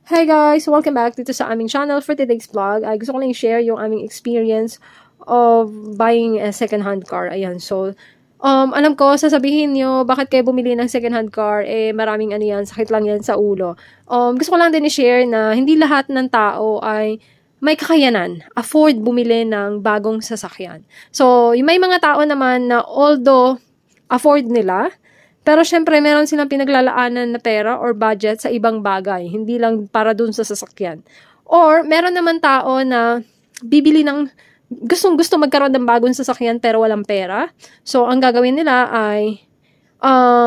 Hey guys! Welcome back dito sa aming channel. For today's vlog, ay gusto ko lang i-share yung aming experience of buying a second-hand car. Ayan, so, alam ko, sasabihin nyo, bakit kayo bumili ng second-hand car? Maraming ano yan, sakit lang yan sa ulo. Gusto ko lang din i-share na hindi lahat ng tao ay may kakayanan, afford bumili ng bagong sasakyan. So, may mga tao naman na although afford nila, pero syempre, meron silang pinaglalaanan na pera or budget sa ibang bagay. Hindi lang para dun sa sasakyan. Or, meron naman tao na bibili ng, gustong-gusto magkaroon ng bagong sasakyan pero walang pera. So, ang gagawin nila ay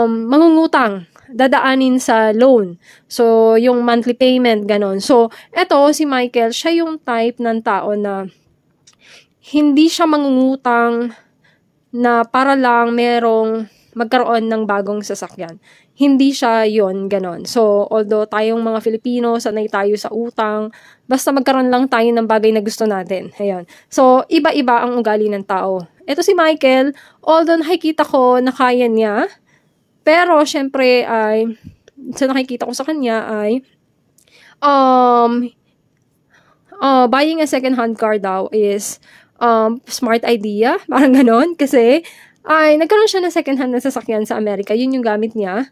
mangungutang, dadaanin sa loan. So, yung monthly payment, ganon. So, eto, si Michael, siya yung type ng tao na hindi siya mangungutang na para lang merong magkaroon ng bagong sasakyan. Hindi siya yon ganon. So, although tayong mga Filipino, sanay tayo sa utang, basta magkaroon lang tayo ng bagay na gusto natin. Ayan. So, iba-iba ang ugali ng tao. Ito si Michael, although nakikita ko na kaya niya, pero syempre ay, sa nakikita ko sa kanya ay, buying a second-hand car daw is smart idea, parang ganon, kasi ay nagkaroon siya ng second-hand na sasakyan sa Amerika, yun yung gamit niya,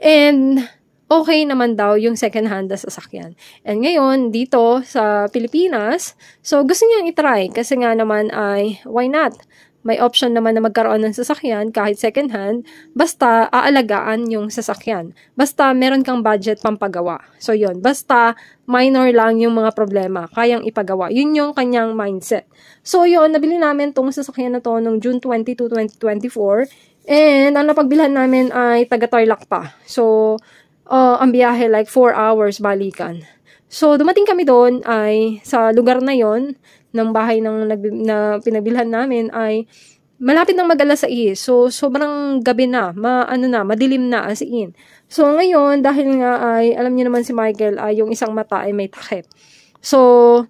and okay naman daw yung second-hand na sasakyan. And ngayon, dito sa Pilipinas, so gusto niyang itry, kasi nga naman ay, why not? May option naman na magkaroon ng sasakyan kahit second-hand, basta aalagaan yung sasakyan. Basta meron kang budget pampagawa. So yun, basta minor lang yung mga problema, kayang ipagawa. Yun yung kanyang mindset. So yun, nabili namin tong sasakyan na to noong June 22, 2024. And ang napagbilhan namin ay taga-Tarlac pa. So, ang biyahe like 4 hours balikan. So, dumating kami doon ay sa lugar na yon ng bahay na pinabilhan namin ay malapit ng mag-alas 6. So, sobrang gabi na, madilim na as in. So, ngayon, dahil nga ay, alam niyo naman si Michael, ay yung isang mata ay may takip. So,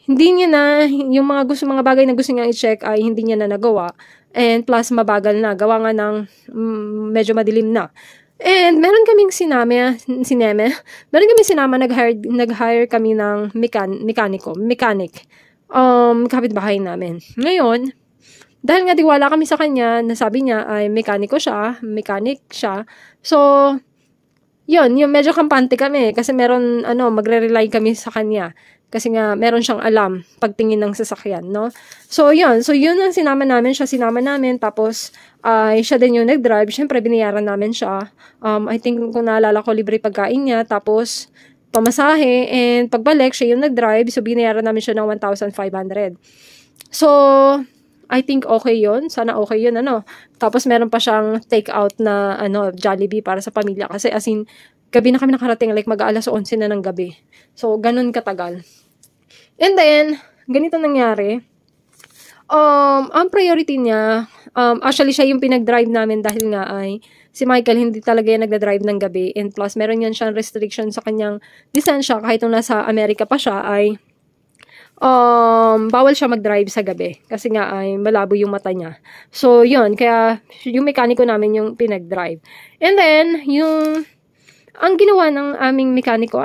hindi niya na, yung mga bagay na gusto niya i-check ay hindi niya na nagawa. And plus, mabagal na. Gawa nga ng medyo madilim na. And meron kaming nag-hire kami ng mechanic. Kapitbahay namin. Ngayon, dahil nga diwala kami sa kanya, nasabi niya ay mechanic siya. So, yun, yung medyo kampante kami kasi meron, magre-rely kami sa kanya. Kasi nga, meron siyang alam pagtingin ng sasakyan, no? So, yun ang sinama namin, tapos, siya din yung nag-drive. Siyempre, binayaran namin siya. I think, kung naalala ko, libre pagkain niya, tapos, pamasahe, and pagbalik, siya yung nag-drive, so binayaran namin siya ng 1,500. So, I think okay yun. Sana okay yun, Tapos, meron pa siyang take-out na, Jollibee para sa pamilya. Kasi, as in, gabi na kami nakarating, like mag-aalas 11 na ng gabi. So, ganun katagal. And then, ganito nangyari. Ang priority niya, actually, siya yung pinag-drive namin dahil nga ay, si Michael hindi talaga yan nagda-drive ng gabi. And plus, meron yan siyang restriction sa kanyang lisensya. Kahit nung nasa Amerika pa siya ay bawal siya mag-drive sa gabi. Kasi nga ay malabo yung mata niya. So, yun. Kaya, yung mekaniko namin yung pinag-drive. And then, ang ginawa ng aming mekaniko,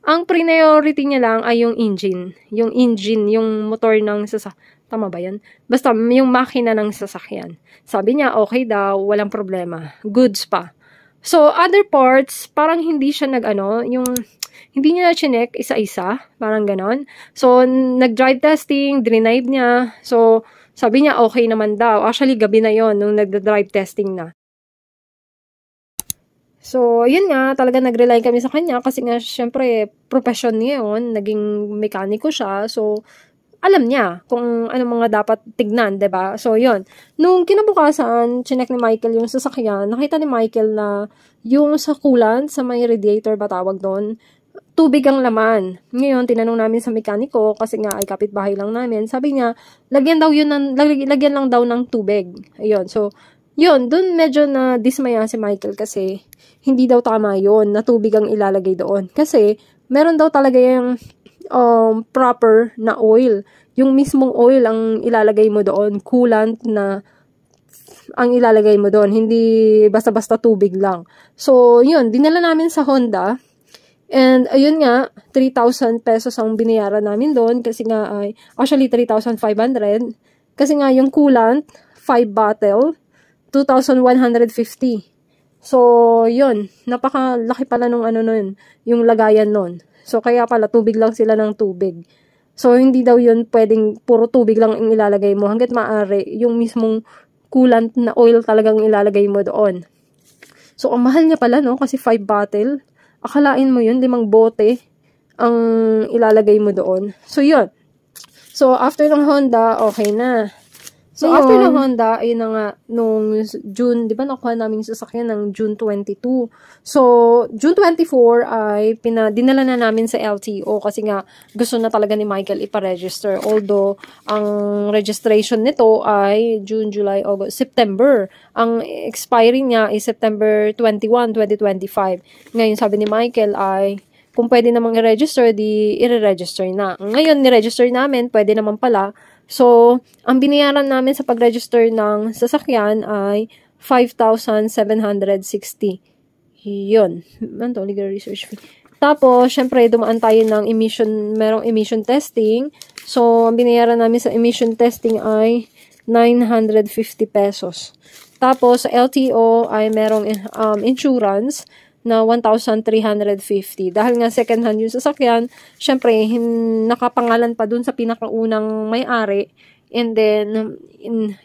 ang priority niya lang ay yung engine. Yung motor ng tama ba yan? Basta, yung makina ng sasakyan. Sabi niya, okay daw, walang problema. Goods pa. So, other parts, parang hindi siya hindi niya na-check isa-isa. Parang ganon. So, nag-drive testing, denive niya. So, sabi niya, okay naman daw. Actually, gabi na yon nung nag-drive testing na. So, yun nga, talaga nag-rely kami sa kanya kasi nga, syempre, profession niya yun. Naging mekaniko siya. So, alam niya kung ano mga dapat tignan, 'di ba? So, 'yun. Nung kinabukasan, chinek ni Michael yung sasakyan, nakita ni Michael na yung sa coolant, sa may radiator ba tawag doon, tubig ang laman. Ngayon, tinanong namin sa mekaniko kasi nga ay kapitbahay lang namin. Sabi niya, lagyan lang daw ng tubig. Ayun. So, 'yun, doon medyo na dismaya si Michael kasi hindi daw tama 'yun na tubig ang ilalagay doon. Kasi meron daw talaga yung proper na oil. Yung mismong oil ang ilalagay mo doon. Coolant na ang ilalagay mo doon. Hindi basta-basta tubig lang. So, yun. Dinala namin sa Honda. And ayun nga, 3,000 pesos ang binayaran namin doon kasi nga ay, actually 3,500. Kasi nga yung coolant, 5 bottle, 2,150. So, yun. Napakalaki pala nung ano nun, yung lagayan nun. So, kaya pala, tubig lang sila ng tubig. So, hindi daw yun pwedeng puro tubig lang ang ilalagay mo. Hanggat maaari, yung mismong coolant na oil talagang ilalagay mo doon. So, ang mahal niya pala, no? Kasi 5 bottle. Akalain mo yun, 5 bote ang ilalagay mo doon. So, yun. So, after ng Honda, okay na. So, after ng Honda, ayun na nga, nung June, di ba nakuha namin yung sasakyan ng June 22. So, June 24 ay dinala na namin sa LTO kasi nga gusto na talaga ni Michael ipa-register. Although, ang registration nito ay June, July, August, September. Ang expiry niya is September 21, 2025. Ngayon, sabi ni Michael ay, kung pwede namang i-register, di i-register na. Ngayon, ni-register namin, pwede naman pala. So, ang binayaran namin sa pag-register ng sasakyan ay 5,760. Yun. Ano, legal research fee. Tapos, syempre, dumaan tayo ng merong emission testing. So, ang binayaran namin sa emission testing ay 950 pesos. Tapos, sa LTO ay merong insurance na 1,350. Dahil nga second hand yung sasakyan, syempre, nakapangalan pa dun sa pinakaunang may-ari, and then,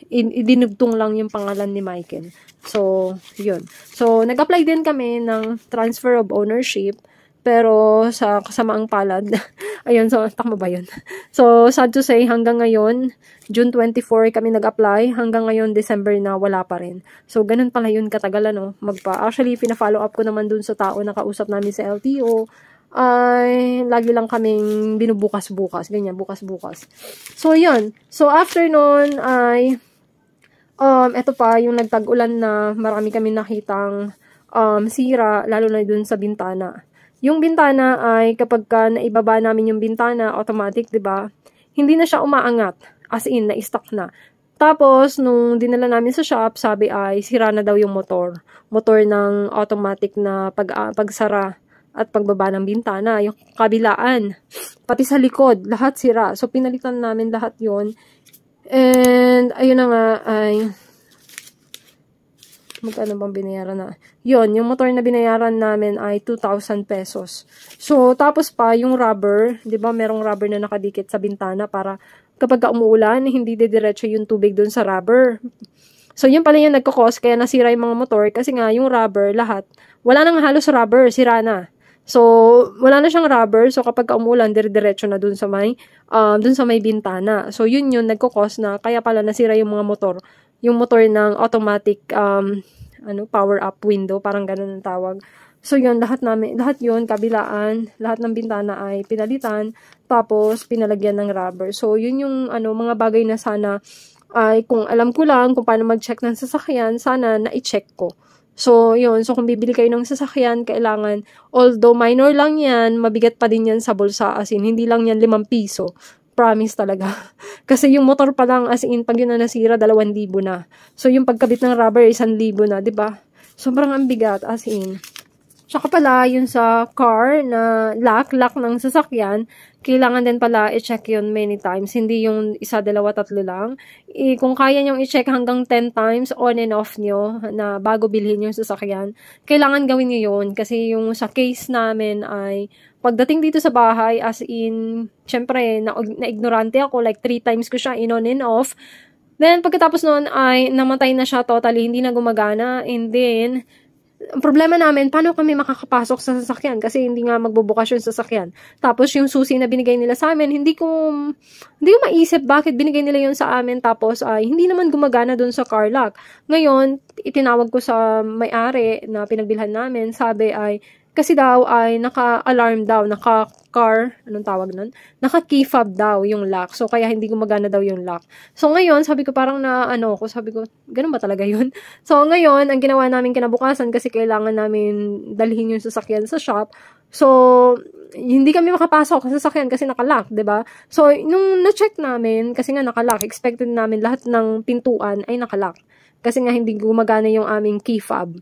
idinugtong lang yung pangalan ni Michael. So, yun. So, nag-apply din kami ng transfer of ownership, pero sa kasamaang palad, ayun, so, tama ba yun? So, sad to say, hanggang ngayon, June 24 kami nag-apply, hanggang ngayon, December na, wala pa rin. So, ganun pala yun katagal, ano, Actually, pina-follow up ko naman dun sa tao na kausap namin sa LTO, ay, lagi lang kaming binubukas-bukas, ganyan, bukas-bukas. So, yun. So, after nun, ay, eto pa, yung nagtag-ulan na marami kami nakitang sira, lalo na dun sa bintana. Yung bintana ay kapag ka naibaba namin yung bintana, automatic, 'di ba? Hindi na siya umaangat, as in na-stuck na. Tapos nung dinala namin sa shop, sabi ay sira na daw yung motor ng automatic na pagsara at pagbaba ng bintana, yung kabilaan, pati sa likod, lahat sira. So pinalitan namin lahat 'yon. And ayun na nga ay magkano bang binayaran na? Yun, yung motor na binayaran namin ay 2,000 pesos. So, tapos pa, yung rubber, di ba merong rubber na nakadikit sa bintana para kapag umuulan, hindi didiretso yung tubig dun sa rubber. So, yun pala yung nagkakos, kaya nasira yung mga motor kasi nga yung rubber, lahat, wala nang halos rubber, sira na. So, wala na siyang rubber, so kapag umuulan, diretso na dun sa may bintana. So, yun nagkakos na, kaya pala nasira yung mga motor. Yung motor ng automatic power up window, parang ganun ang tawag. So yun, lahat yun, kabilaan, lahat ng bintana ay pinalitan, tapos pinalagyan ng rubber. So yun yung mga bagay na sana ay kung alam ko lang kung paano mag-check ng sasakyan, sana na-check ko. So yun, so kung bibili kayo ng sasakyan, kailangan, although minor lang yan, mabigat pa din yan sa bulsa, as in, hindi lang yan 5 piso. Promise talaga. Kasi yung motor pa lang, as in, pag yun na nasira, 2,000 na. So, yung pagkabit ng rubber, 1,000 na, diba? Sobrang ambigat, as in. Tsaka pala, yun sa car na lock ng sasakyan, kailangan din pala i-check yun many times. Hindi yung 1, 2, 3 lang. Kung kaya nyong i-check hanggang 10 times on and off nyo na bago bilhin yung sasakyan, kailangan gawin nyo yun. Kasi yung sa case namin ay pagdating dito sa bahay, as in, syempre, na-ignorante ako, like 3 times ko siya in-on and off. Then, pagkatapos noon ay namatay na siya totally, hindi na gumagana. And then, ang problema namin, paano kami makakapasok sa sasakyan? Kasi hindi nga magbubukas yung sasakyan. Tapos, yung susi na binigay nila sa amin, hindi ko maisip bakit binigay nila yun sa amin. Tapos, hindi naman gumagana dun sa car lock. Ngayon, itinawag ko sa may-ari na pinagbilhan namin, sabi ay, kasi daw ay naka-alarm daw, naka-car, anong tawag nun? Naka-key fob daw yung lock. So, kaya hindi gumagana daw yung lock. So, ngayon, sabi ko parang sabi ko, ganun ba talaga yun? So, ngayon, ang ginawa namin kinabukasan kasi kailangan namin dalhin yung sasakyan sa shop. So, hindi kami makapasok sa sasakyan kasi naka-lock, 'di ba? So, nung na-check namin, kasi nga naka-lock, expected namin lahat ng pintuan ay naka-lock. Kasi nga hindi gumagana yung aming key fob.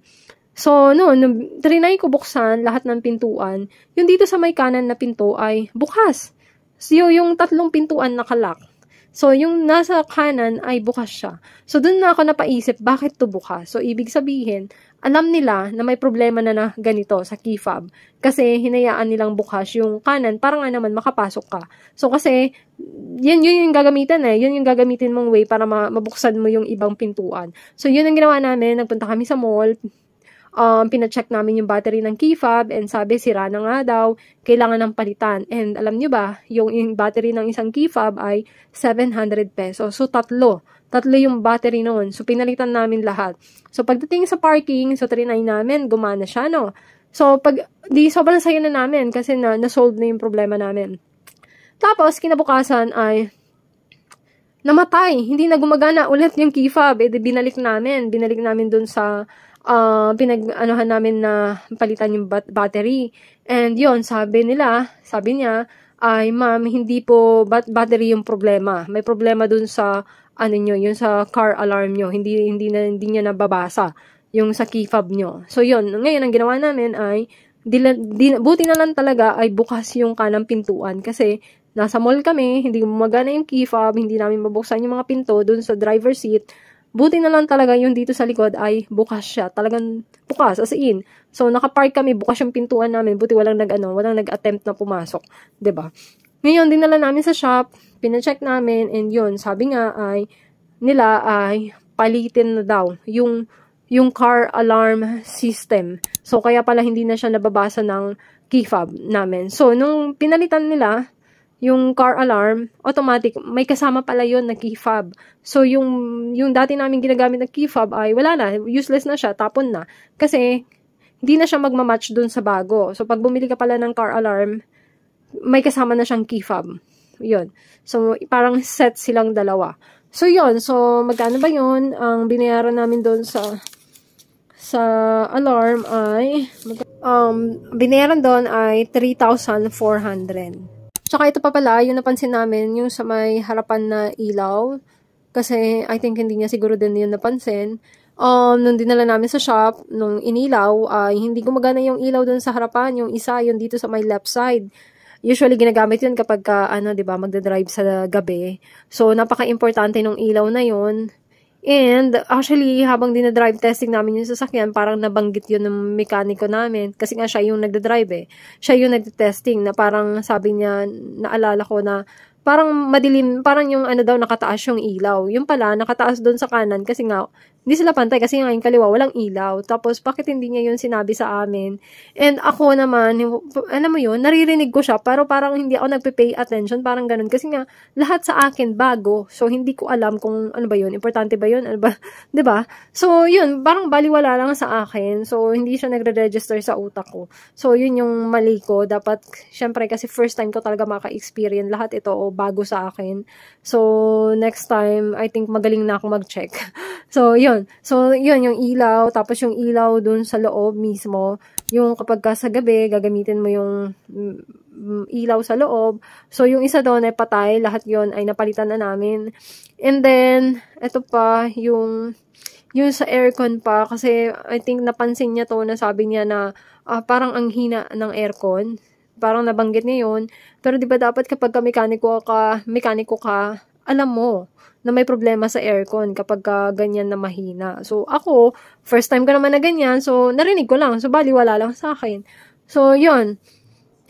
So, nung trinay ko buksan lahat ng pintuan, yung dito sa may kanan na pinto ay bukas. So, yung 3 pintuan nakalock. So, yung nasa kanan ay bukas siya. So, dun na ako napaisip, bakit to bukas? So, ibig sabihin, alam nila na may problema na ganito sa key fob. Kasi, hinayaan nilang bukas yung kanan, para nga naman makapasok ka. So, kasi, yun yung gagamitin Yun yung gagamitin mong way para mabuksan mo yung ibang pintuan. So, yun ang ginawa namin. Nagpunta kami sa mall. Pina-check namin yung battery ng key fob and sabi, sira na nga daw, kailangan ng palitan. And alam nyo ba, yung battery ng isang key fob ay 700 pesos. So, tatlo yung battery noon. So, pinalitan namin lahat. So, pagdating sa parking, so, trinay namin, gumana siya, no? So, sobrang saya na namin kasi na-solve na yung problema namin. Tapos, kinabukasan ay namatay. Hindi na gumagana ulit yung key fob. Binalik namin dun sa pinag-anuhan namin na palitan yung battery. And yon sabi niya, ay, ma'am, hindi po battery yung problema. May problema dun sa, yun sa car alarm nyo. Hindi niya nababasa yung sa key fob nyo. So, yun. Ngayon, ang ginawa namin ay, buti na lang talaga ay bukas yung kanang pintuan. Kasi, nasa mall kami, hindi gumagana yung key fob, hindi namin mabuksan yung mga pinto dun sa driver seat. Buti na lang talaga yung dito sa likod ay bukas siya. Talagang bukas, as in. So, nakapark kami, bukas yung pintuan namin. Buti walang nag-attempt na pumasok. 'Di ba? Ngayon, dinala namin sa shop, pina-check namin, and yun, sabi nga nila ay palitin na daw yung car alarm system. So, kaya pala hindi na siya nababasa ng key fob namin. So, nung pinalitan nila yung car alarm, automatic, may kasama pala yun na key fob. So, yung dati namin ginagamit na key fob ay wala na, useless na siya, tapon na. Kasi, hindi na siya magmamatch dun sa bago. So, pag bumili ka pala ng car alarm, may kasama na siyang key fob. Yun. So, parang set silang dalawa. So, yun. So, magkano ba yun? Ang binayaran namin dun sa alarm ay, binayaran doon ay 3,400. Tsaka ito pa pala, yung napansin namin, yung sa may harapan na ilaw. Kasi, I think hindi niya siguro din yun napansin. Nung dinala namin sa shop, nung inilaw, hindi gumagana yung ilaw dun sa harapan. Yung isa, yung dito sa may left side. Usually, ginagamit yun kapag, diba, magdadrive sa gabi. So, napaka-importante nung ilaw na yun. And, actually, habang dinadrive testing namin yung sasakyan, parang nabanggit yun ng mekaniko namin. Kasi nga, siya yung nagdadrive Siya yung nagtesting na parang sabi niya, naalala ko na parang madilim, parang yung daw nakataas yung ilaw. Yung pala, nakataas doon sa kanan kasi nga, hindi sila pantay kasi nga yung kaliwa, walang ilaw. Tapos, bakit hindi niya yun sinabi sa amin? And ako naman, alam mo yun, naririnig ko siya, pero parang hindi ako nagpe-pay attention, parang ganun. Kasi nga, lahat sa akin bago. So, hindi ko alam kung ano ba yun, importante ba yun, ano ba, 'di ba? So, yun, parang baliwala lang sa akin. So, hindi siya nagre-register sa utak ko. So, yun yung mali ko. Dapat, syempre, kasi first time ko talaga maka-experience lahat ito o bago sa akin. So, next time, I think magaling na ako mag-check. So, yun. So, yun, yung ilaw, tapos yung ilaw dun sa loob mismo, yung kapag ka sa gabi, gagamitin mo yung ilaw sa loob. So, yung isa doon ay patay, lahat yon ay napalitan na namin. And then, ito pa, yung sa aircon pa, kasi I think napansin niya to, na sabi niya na parang ang hina ng aircon. Parang nabanggit niya yun. Pero di ba dapat kapag mekaniko ka, alam mo na may problema sa aircon kapag ganyan na mahina. So, ako, first time ko naman na ganyan, so, narinig ko lang. So, baliwala lang sa akin. So, yun.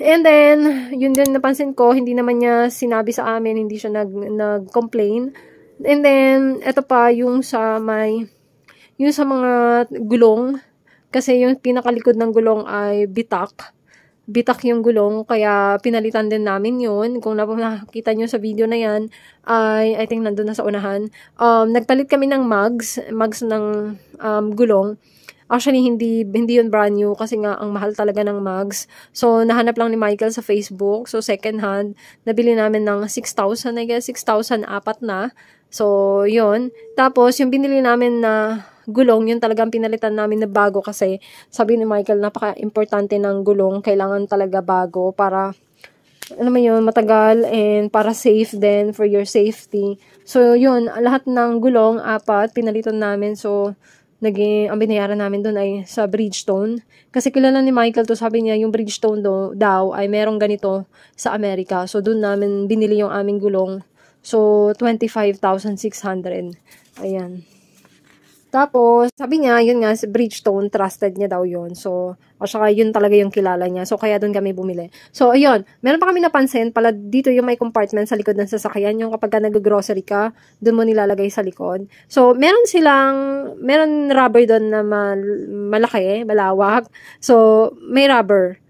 And then, yun din napansin ko, hindi naman niya sinabi sa amin, hindi siya nag-complain. And then, eto pa, yung sa mga gulong, kasi yung pinakalikod ng gulong ay bitak yung gulong, kaya pinalitan din namin yun. Kung nakikita nyo sa video na yan, I think nandun na sa unahan. Nagpalit kami ng mugs ng gulong. Actually, hindi yun brand new kasi nga ang mahal talaga ng mugs. So, nahanap lang ni Michael sa Facebook. So, second hand, nabili namin ng 6,000, I guess, 6,000 apat na. So, yun. Tapos, yung binili namin na gulong, yun talagang pinalitan namin na bago kasi sabi ni Michael, napaka-importante ng gulong. Kailangan talaga bago para, yun, matagal and para safe din for your safety. So, yun, lahat ng gulong, apat, pinalitan namin. So, ang binayaran namin doon ay sa Bridgestone. Kasi kilala ni Michael to, sabi niya, yung Bridgestone daw ay merong ganito sa Amerika. So, doon namin binili yung aming gulong. So, 25,600. Ayan. Tapos, sabi niya, yun nga, si Bridgestone, trusted niya daw yun. So, o saka yun talaga yung kilala niya. So, kaya doon kami bumili. So, ayun, meron pa kami napansin, pala dito yung may compartment sa likod ng sasakyan, yung kapag nag-grocery ka, doon mo nilalagay sa likod. So, meron rubber doon na malaki, malawak. So, may rubber.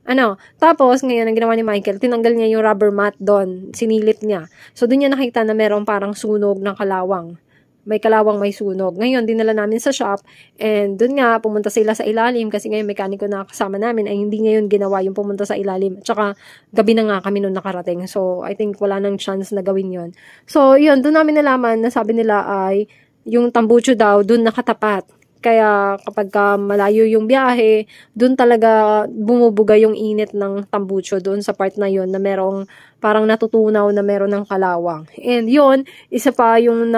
Tapos, ngayon, ang ginawa ni Michael, tinanggal niya yung rubber mat doon, sinilip niya. So, doon niya nakita na meron parang sunog ng kalawang. May kalawang may sunog. Ngayon, dinala namin sa shop, and dun nga, pumunta sila sa ilalim, kasi ngayon mekaniko na kasama namin, ay hindi ngayon ginawa yung pumunta sa ilalim. Tsaka, gabi na nga kami nung nakarating. So, I think wala nang chance na gawin yon. So, yun, dun namin nalaman na sabi nila ay, yung tambucho daw, dun nakatapat. Kaya, kapag malayo yung biyahe, dun talaga bumubuga yung init ng tambucho dun sa part na yon na merong parang natutunaw na meron ng kalawang. And yun, isa pa yung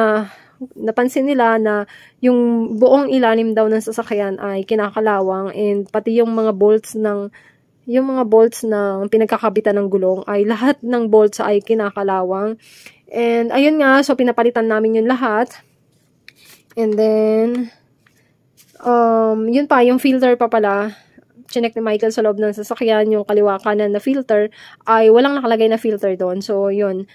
napansin nila na yung buong ilalim daw ng sasakyan ay kinakalawang, and pati yung mga bolts ng pinagkakabitan ng gulong ay lahat ng bolts ay kinakalawang. And ayun nga, so pinapalitan namin yun lahat. And then yun pa, yung filter pa pala, chinek ni Michael sa loob ng sasakyan, yung kaliwa kanan na filter, ay walang nakalagay na filter doon. So, yun,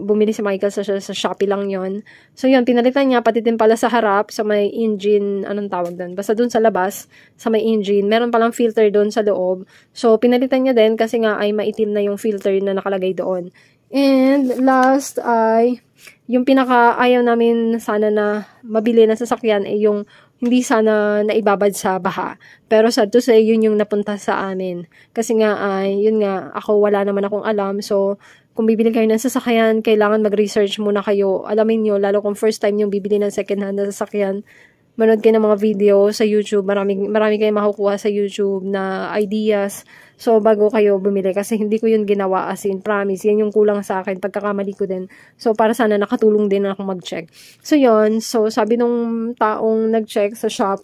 bumili si Michael sa Shopee lang yun. So, yun, pinalitan niya, pati din pala sa harap, sa may engine, anong tawag doon? Basta doon sa labas, sa may engine, meron palang filter doon sa loob. So, pinalitan niya din, kasi nga ay maitim na yung filter na nakalagay doon. And, last ay, yung pinaka-ayaw namin sana na mabili na sasakyan ay yung hindi sana naibabad sa baha. Pero sad to say, yun yung napunta sa amin. Kasi nga, yun nga, wala naman akong alam. So, kung bibili kayo ng sasakyan, kailangan mag-research muna kayo. Alamin nyo, lalo kung first time yung bibili ng second hand na sasakyan, manood kayo ng mga video sa YouTube. Marami kayong makukuha sa YouTube na ideas. So, bago kayo bumili. Kasi hindi ko yun ginawa, as in, promise. Yan yung kulang sa akin. Pagkakamali ko din. So, para sana nakatulong din ako mag-check. So, yun. So, sabi nung taong nag-check sa shop,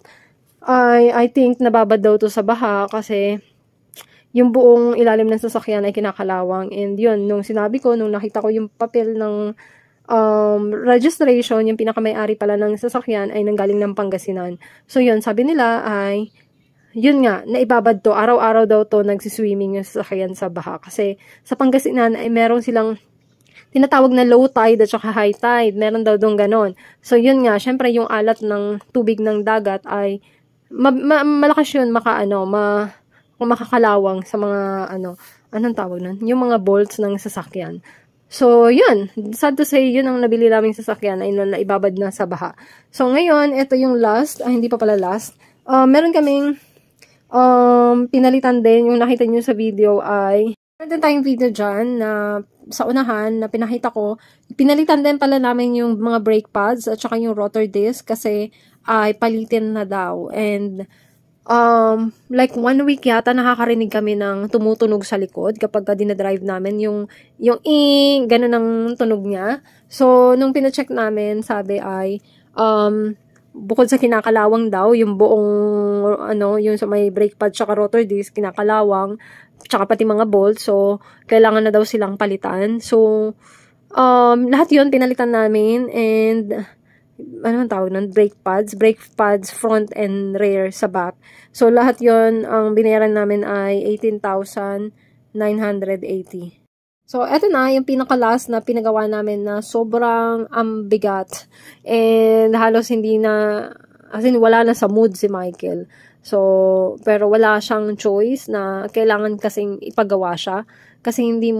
I think nababad daw to sa baha kasi yung buong ilalim ng sasakyan ay kinakalawang. And yun, nung sinabi ko, nung nakita ko yung papel ng registration, yung pinakamay-ari pala ng sasakyan ay nanggaling ng Pangasinan. So, yun, sabi nila ay yun nga, naibabad to. Araw-araw daw to nagsiswimming yung sasakyan sa baha. Kasi sa Pangasinan ay meron silang tinatawag na low tide at saka high tide. Meron daw doon ganon. So yun nga, syempre yung alat ng tubig ng dagat ay malakas yun makakalawang sa mga anong tawag nun? Yung mga bolts ng sasakyan. So, yun. Sad to say, yun ang nabili naming sasakyan ay naibabad na sa baha. So, ngayon, ito yung last. Hindi pa pala last. Meron kaming pinalitan din, yung nakita nyo sa video ay meron din tayong video dyan na sa unahan na pinakita ko. Pinalitan din pala namin yung mga brake pads at saka yung rotor disc kasi ay palitin na daw. And like 1 week yata nakakarinig kami ng tumutunog sa likod kapag dinadrive namin yung gano'n ang tunog niya. So, nung pinacheck namin, sabi ay bukod sa kinakalawang daw, yung buong, yung sa may brake pad tsaka rotor disc, kinakalawang, tsaka pati mga bolts, so, kailangan na daw silang palitan. So, lahat yun, pinalitan namin, and, tawag nun? Brake pads, front and rear sa back. So, lahat yun, ang binayaran namin ay 18,980. So, eto na, yung pinaka-last na pinagawa namin na sobrang bigat. And halos hindi na, as in, wala na sa mood si Michael. So, pero wala siyang choice na kailangan kasing ipagawa siya. Kasi hindi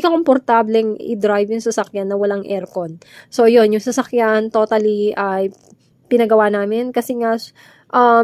ka komportableng i-drive yung sasakyan na walang aircon. So, yun, yung sasakyan totally ay pinagawa namin. Kasi nga,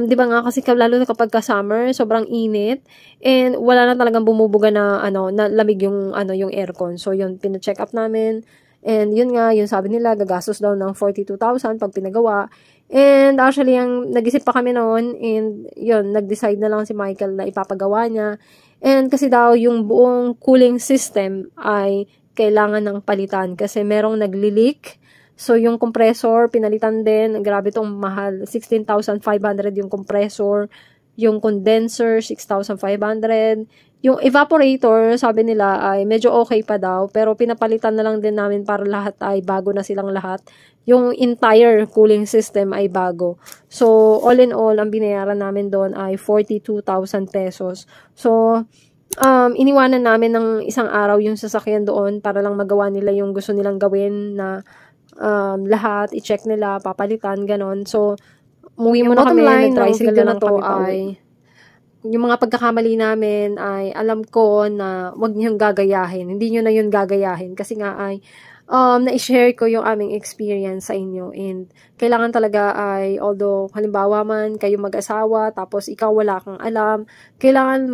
di ba nga, kasi lalo na kapag ka-summer, sobrang init, and wala na talagang bumubuga na, na lamig yung aircon. So, yun, pina-check up namin, and yun nga, yun sabi nila, gagastos daw ng 42,000 pag pinagawa, and actually, nag-isip pa kami noon, and yun, nag-decide na lang si Michael na ipapagawa niya, and kasi daw, yung buong cooling system ay kailangan ng palitan, kasi merong nagli-leak. So, yung compressor, pinalitan din. Grabe tong mahal. 16,500 yung compressor. Yung condenser, 6,500. Yung evaporator, sabi nila ay medyo okay pa daw. Pero pinapalitan na lang din namin para lahat ay bago na silang lahat. Yung entire cooling system ay bago. So, all in all, ang binayaran namin doon ay 42,000 pesos. So, iniwanan namin ng isang araw yung sasakyan doon para lang magawa nila yung gusto nilang gawin na lahat, i-check nila, papalitan, ganon. So, umuwi muna kami, nag-tricycle na lang kami pauwi. Yung mga pagkakamali namin ay alam ko na wag niyong gagayahin. Hindi niyo na yun gagayahin kasi nga ay na-share ko yung aming experience sa inyo and kailangan talaga ay although halimbawa man kayo mag-asawa tapos ikaw wala kang alam, kailangan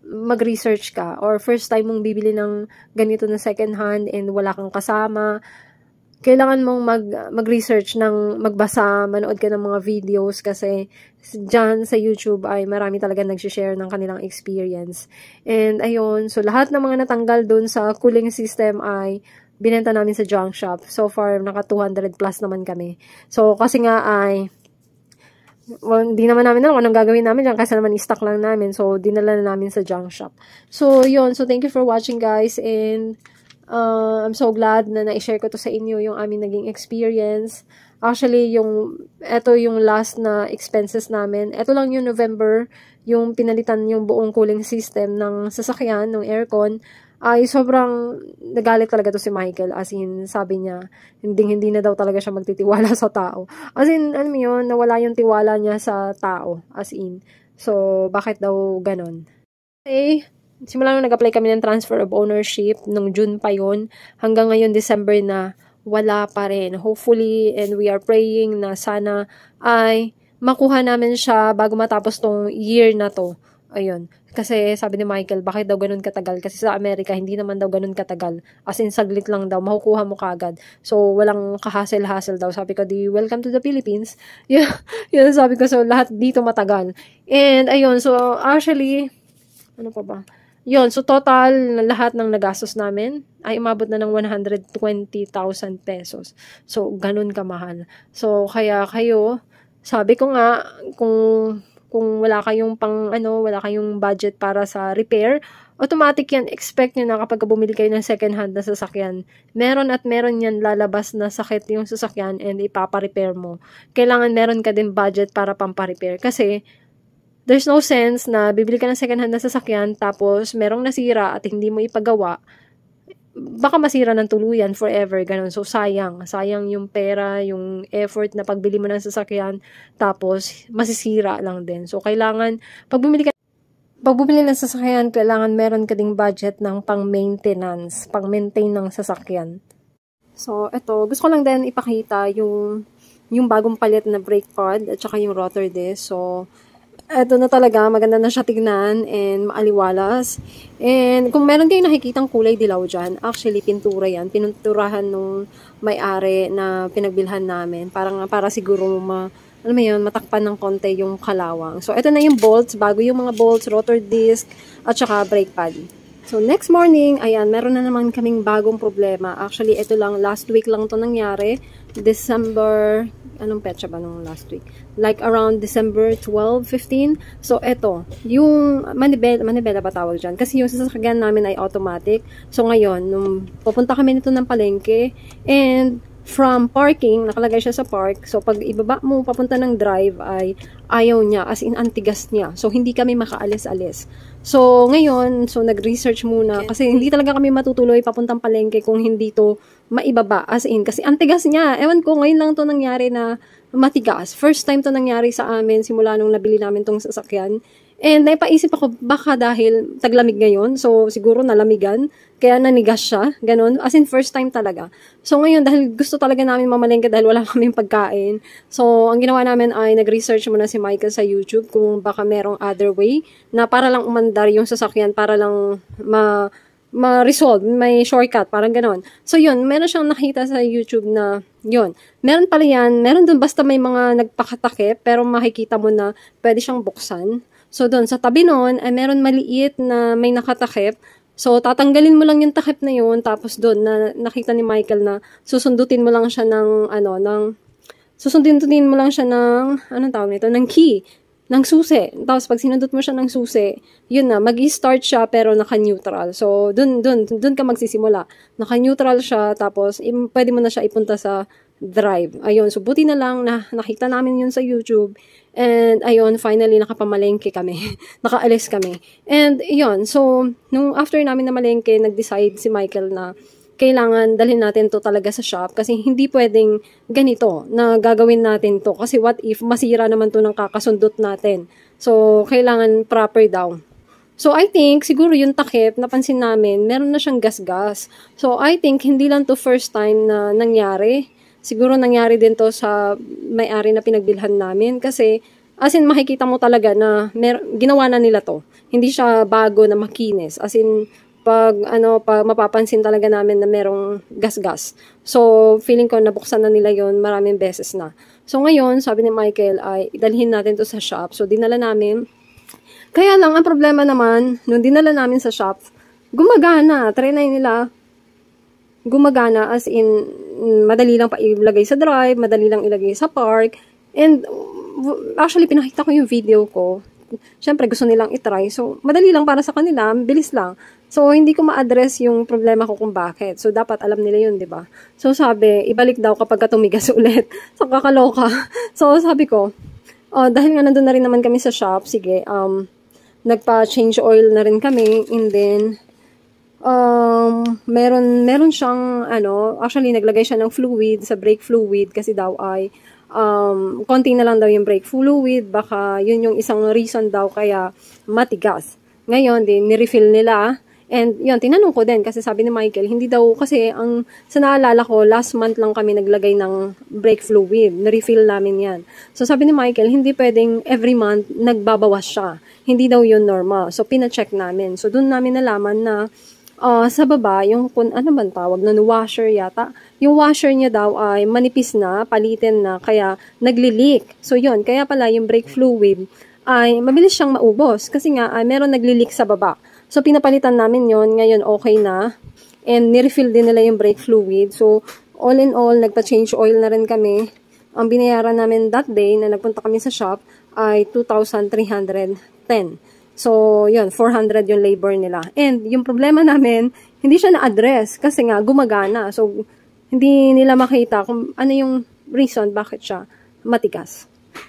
mag-research ka or first time mong bibili ng ganito na second hand and wala kang kasama, kailangan mong mag-research ng magbasa, manood ka ng mga videos kasi dyan sa YouTube ay marami talaga nag-share ng kanilang experience. And ayun, so lahat ng mga natanggal dun sa cooling system ay binenta namin sa junk shop. So far, naka 200 plus naman kami. So kasi nga ay hindi naman namin alam kung anong gagawin namin dyan kasi naman i-stock lang namin. So dinala na namin sa junk shop. So yun, so thank you for watching guys and I'm so glad na na-share ko to sa inyo yung aming naging experience. Actually, eto yung last na expenses namin. Eto lang yung November, yung pinalitan yung buong cooling system ng sasakyan, ng aircon, ay sobrang nagalit talaga to si Michael. As in, sabi niya, hindi na daw talaga siya magtitiwala sa tao. As in, alam mo yun, nawala yung tiwala niya sa tao. As in. So, bakit daw ganon? Okay. Simula nung nag-apply kami ng transfer of ownership, nung June pa yun, hanggang ngayon December na, wala pa rin. Hopefully, and we are praying na sana ay makuha namin siya bago matapos tong year na to. Ayun. Kasi sabi ni Michael, bakit daw ganun katagal? Kasi sa Amerika, hindi naman daw ganun katagal. As in, saglit lang daw, makukuha mo kagad. So, walang kahasel-hasel daw. Sabi ko, welcome to the Philippines. Yun, sabi ko, so lahat dito matagal. And, ayun, so actually, ano pa ba? Yun, so total na lahat ng nagastos namin ay umabot na ng 120,000 pesos. So, ganun kamahal. So, kaya kayo, sabi ko nga, kung wala kayong wala kayong budget para sa repair, automatic yan, expect nyo na kapag bumili kayo ng second hand na sasakyan, meron yan lalabas na sakit yung sasakyan and ipapa-repair mo. Kailangan meron ka din budget para pampa-repair. Kasi, there's no sense na bibili ka ng second hand na sasakyan tapos merong nasira at hindi mo ipagawa. Baka masira ng tuluyan forever, ganun. So, sayang. Sayang yung pera, yung effort na pagbili mo ng sasakyan tapos masisira lang din. So, kailangan, pag bumili ng sasakyan, kailangan meron ka ding budget ng pang-maintenance, pang-maintain ng sasakyan. So, eto, gusto ko lang din ipakita yung bagong palit na brake pad at saka yung rotor disc. So, eto na talaga, maganda na siya tignan and maaliwalas. And kung meron kayong nakikitang kulay dilaw dyan, actually pintura yan. Pininturahan nung may-ari na pinagbilhan namin. Para siguro matakpan ng konti yung kalawang. So, eto na yung bolts. Bago yung mga bolts, rotor disc, at saka brake pad. So, next morning, ayan, meron na naman kaming bagong problema. Actually, ito lang, last week lang to nangyari. December, anong petsa ba nung last week? Like around December 12, 15. So, eto, yung manibela ba tawag dyan? Kasi yung sasakyan namin ay automatic. So, ngayon, nung pupunta kami nito ng palengke, and from parking, nakalagay siya sa park. So, pag ibaba mo, papunta ng drive, ay ayaw niya, as in, antigas niya. So, hindi kami makaalis-alis. So, ngayon, nag-research muna, kasi hindi talaga kami matutuloy papuntang palengke kung hindi to maibaba, as in, kasi antigas niya. Ewan ko, ngayon lang to nangyari na matigas. First time to nangyari sa amin, simula nung nabili namin tong sasakyan. And napaisip ako, baka dahil taglamig ngayon, so siguro nalamigan, kaya nanigas siya, ganun. As in, first time talaga. So ngayon, dahil gusto talaga namin mamalengke dahil wala kaming pagkain, so ang ginawa namin ay nag-research muna si Michael sa YouTube kung baka merong other way na para lang umandar yung sasakyan, para lang ma-resolve, may shortcut, parang ganon. So yun, meron siyang nakita sa YouTube na yun. Meron pala yan, meron dun basta may mga nagpakatakip, pero makikita mo na pwede siyang buksan. So doon, sa tabi nun, ay meron maliit na may nakatakip, So, tatanggalin mo lang yung takip na yun, tapos doon, nakita ni Michael na susundutin mo lang siya ng, susundutin mo lang siya ng, anong tawag nito, ng key, ng susi. Tapos, pag sinundot mo siya ng susi, yun na, mag-i-start siya, pero naka-neutral. So, doon ka magsisimula. Naka-neutral siya, tapos, pwede mo na siya ipunta sa drive. Ayun, so buti na lang na nakita namin yun sa YouTube. And ayun, finally nakapamalengke kami. Nakaalis kami. And yun, so nung after namin na malengke, nag-decide si Michael na kailangan dalhin natin to talaga sa shop kasi hindi pwedeng ganito na gagawin natin to. Kasi what if masira naman to ng kakasundot natin. So kailangan proper daw. So, I think, siguro yung takip, napansin namin, meron na siyang gas-gas. So, I think, hindi lang to first time na nangyari. Siguro nangyari din to sa may-ari na pinagbilhan namin kasi as in makikita mo talaga na ginawa na nila to. Hindi siya bago na makinis. As in pag mapapansin talaga namin na merong gas-gas. So feeling ko nabuksan na nila yon maraming beses na. So ngayon sabi ni Michael ay dalhin natin to sa shop. So dinala namin. Kaya lang ang problema naman nung dinala namin sa shop, gumagana. Try na nila. Gumagana as in madali lang pa ilagay sa drive, madali lang ilagay sa park. And actually pinakita ko yung video ko. Siyempre gusto nilang itry. So madali lang para sa kanila, bilis lang. So hindi ko ma-address yung problema ko kung bakit. So dapat alam nila yun, 'di ba? So sabi, ibalik daw kapag tumigas ulit. So kakaloka. So sabi ko, dahil nga nandun na rin naman kami sa shop, sige, nagpa-change oil na rin kami and then meron siyang actually naglagay siya ng fluid sa brake fluid kasi daw ay konti na lang daw yung brake fluid, baka yun yung isang reason daw kaya matigas. Ngayon din ni-refill nila and yun tinanong ko din kasi sabi ni Michael hindi daw kasi sa naalala ko last month lang kami naglagay ng brake fluid, ni-refill namin yan. So sabi ni Michael hindi pwedeng every month nagbabawas siya, hindi daw yun normal. So pina-check namin, so dun namin nalaman na sa baba, yung ano man tawag, na washer yata. Yung washer niya daw ay manipis na, palitin na, kaya nagli-leak. So yun, kaya pala yung brake fluid ay mabilis siyang maubos. Kasi nga, meron nagli-leak sa baba. So pinapalitan namin yon, ngayon okay na. And nirefill din nila yung brake fluid. So all in all, nagpa-change oil na rin kami. Ang binayaran namin that day na nagpunta kami sa shop ay 2,310. So, yun, 400 yung labor nila. And, yung problema namin, hindi siya na-address kasi nga, gumagana. So, hindi nila makita kung ano yung reason bakit siya matigas.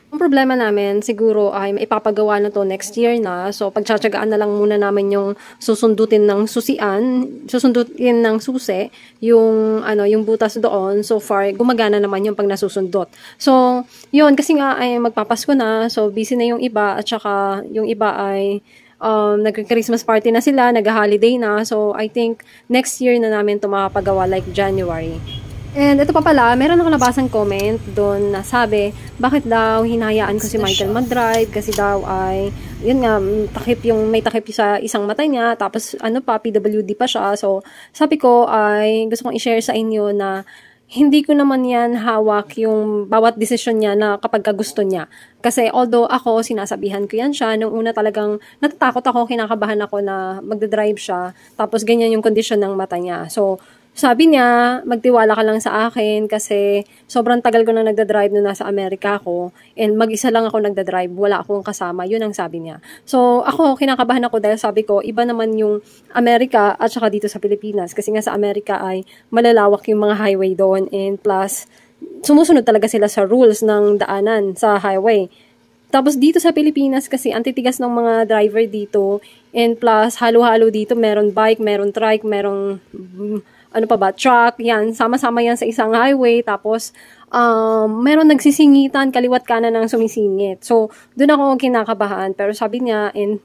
Ang problema namin, siguro ay maipapagawa na to next year na. So, pagtsatsagaan na lang muna namin yung susundutin ng susi, yung butas doon. So far, gumagana naman yung pag nasusundot. So, yun, kasi nga ay magpapasko na. So, busy na yung iba at saka yung iba ay nag-Christmas party na sila, nag-holiday na. So, I think next year na namin ito makapagawa like January. And ito pa pala, meron akong nabasang comment doon na sabi, bakit daw hinayaan ko si Michael mag-drive kasi daw ay, yun nga, may takip sa isang mata niya, tapos PWD pa siya. So, sabi ko ay gusto kong i-share sa inyo na hindi ko naman yan hawak yung bawat desisyon niya na kapag gusto niya. Kasi although ako, sinasabihan ko yan siya, nung una talagang natatakot ako, kinakabahan ako na magdadrive siya, tapos ganyan yung kondisyon ng mata niya. So, sabi niya, magtiwala ka lang sa akin kasi sobrang tagal ko na nagdadrive nung nasa Amerika ako and mag-isa lang ako nagdadrive, wala akong kasama, yun ang sabi niya. So ako, kinakabahan ako dahil sabi ko, iba naman yung Amerika at saka dito sa Pilipinas kasi nga sa Amerika ay malalawak yung mga highway doon and plus, sumusunod talaga sila sa rules ng daanan sa highway. Tapos dito sa Pilipinas kasi antitigas ng mga driver dito and plus halo-halo dito, meron bike, meron trike, merong truck, yan, sama-sama yan sa isang highway, tapos, meron nagsisingitan, kaliwat kanan ng sumisingit. So, doon ako kinakabahan, pero sabi niya, and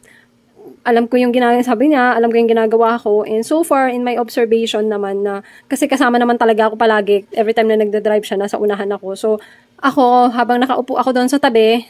alam ko yung ginagawa ko, and so far, in my observation naman na, kasi kasama naman talaga ako palagi, every time na nagda-drive siya, nasa unahan ako. So, ako, habang nakaupo ako doon sa tabi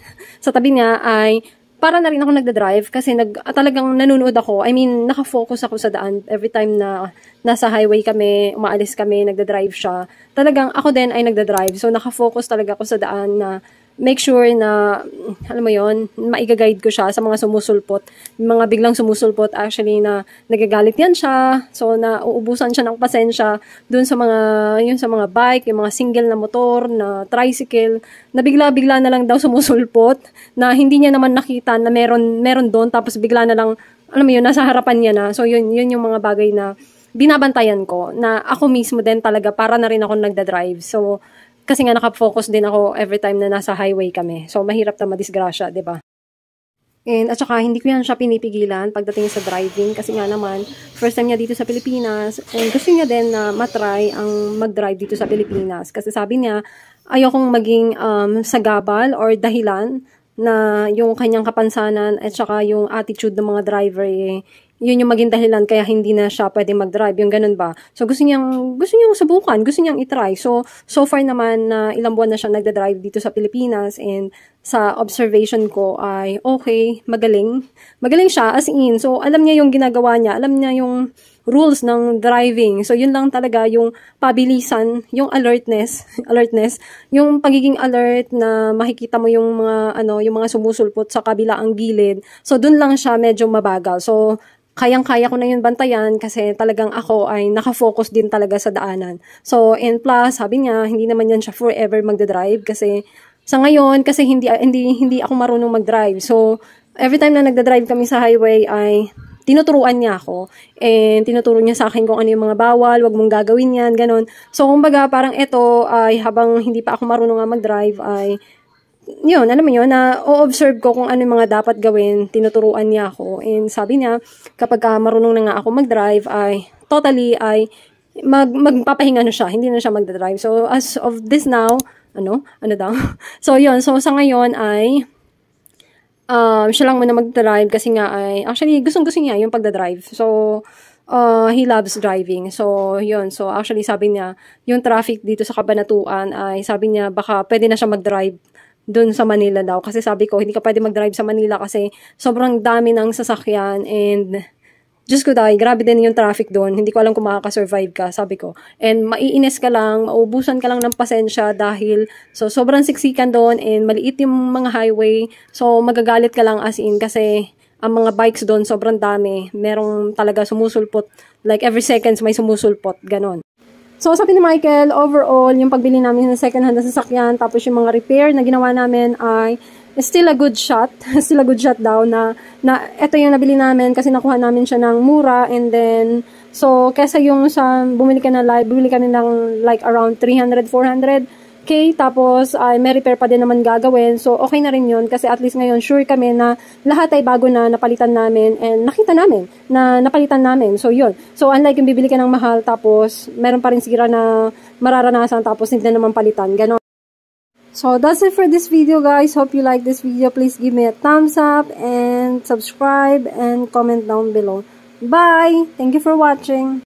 niya, ay, para na rin ako nagda-drive kasi talagang nanonood ako. I mean, nakafocus ako sa daan every time na nasa highway kami, umaalis kami, nagda-drive siya. Talagang ako din ay nagda-drive. So, nakafocus talaga ako sa daan na make sure na, alam mo yon, maiga-guide ko siya sa mga sumusulpot. Mga biglang sumusulpot actually na nagagalit yan siya. So, nauubusan siya ng pasensya dun sa mga bike, yung mga single na motor, na tricycle, na bigla-bigla na lang daw sumusulpot, na hindi niya naman nakita na meron doon, tapos bigla na lang, alam mo yun, nasa harapan niya na. So, yun yung mga bagay na binabantayan ko, na ako mismo din talaga, para na rin ako nagda-drive. So, kasi nga nakafocus din ako every time na nasa highway kami. So, mahirap na madisgrasya, di ba? And at saka, hindi ko yan siya pinipigilan pagdating sa driving. Kasi nga naman, first time niya dito sa Pilipinas. And gusto niya din na matry ang mag-drive dito sa Pilipinas. Kasi sabi niya, ayokong maging sagabal or dahilan na yung kanyang kapansanan at saka yung attitude ng mga driver yun yung maging dahilan kaya hindi na siya pwede mag-drive, yung ganun ba. So, gusto niyang subukan, gusto niyang itry. So far naman na ilang buwan na siya nagda-drive dito sa Pilipinas, and sa observation ko ay okay, magaling. Magaling siya, as in. So, alam niya yung ginagawa niya, alam niya yung rules ng driving. So, yun lang talaga yung pabilisan, yung alertness, yung pagiging alert na makikita mo yung mga sumusulpot sa kabilaang gilid. So, dun lang siya medyo mabagal. So, kayang-kaya ko na yun bantayan kasi talagang ako ay nakafocus din talaga sa daanan. So, and plus, sabi niya, hindi naman yan siya forever magdadrive kasi sa ngayon, kasi hindi ako marunong mag-drive. So, every time na nagdadrive kami sa highway ay tinuturuan niya ako, and tinuturo niya sa akin kung ano yung mga bawal, wag mong gagawin yan, ganun. So, kumbaga, parang ito ay habang hindi pa ako marunong nga mag-drive ay yun, alam mo yun, na o-observe ko kung ano yung mga dapat gawin, tinuturuan niya ako. And sabi niya, kapag marunong na nga ako mag-drive, ay totally ay magpapahinga na siya, hindi na siya mag-drive. So, as of this now, ano daw? So, yun, so sa ngayon ay, siya lang muna mag-drive kasi nga ay, actually, gustong-gusto niya yung pagdadrive. So, he loves driving. So, yun. So, actually, sabi niya, yung traffic dito sa Cabanatuan ay, sabi niya, baka pwede na siya mag-drive doon sa Manila daw. Kasi sabi ko, hindi ka pwede mag-drive sa Manila kasi sobrang dami ng sasakyan, and Diyos ko dahil, grabe din yung traffic doon. Hindi ko alam kung makaka-survive ka, sabi ko. And maiinis ka lang, maubusan ka lang ng pasensya dahil sobrang siksikan doon, and maliit yung mga highway. So, magagalit ka lang as in kasi ang mga bikes doon sobrang dami. Merong talaga sumusulpot. Like every seconds may sumusulpot. Ganon. So, sabi ni Michael, overall, yung pagbili namin ng second-hand na sasakyan, tapos yung mga repair na ginawa namin ay still a good shot. Still a good shot daw na ito yung nabili namin kasi nakuha namin siya ng mura, and then, so, kesa yung sa bumili kami ng like around 300-400K, tapos may repair pa din naman gagawin. So, okay na rin yun kasi at least ngayon sure kami na lahat ay bago na napalitan namin, and nakita namin na napalitan namin. So, yun. So, unlike yung bibili ka ng mahal tapos meron pa rin sira na mararanasan tapos hindi na naman palitan. Ganon. So, that's it for this video, guys. Hope you like this video. Please give me a thumbs up and subscribe and comment down below. Bye! Thank you for watching.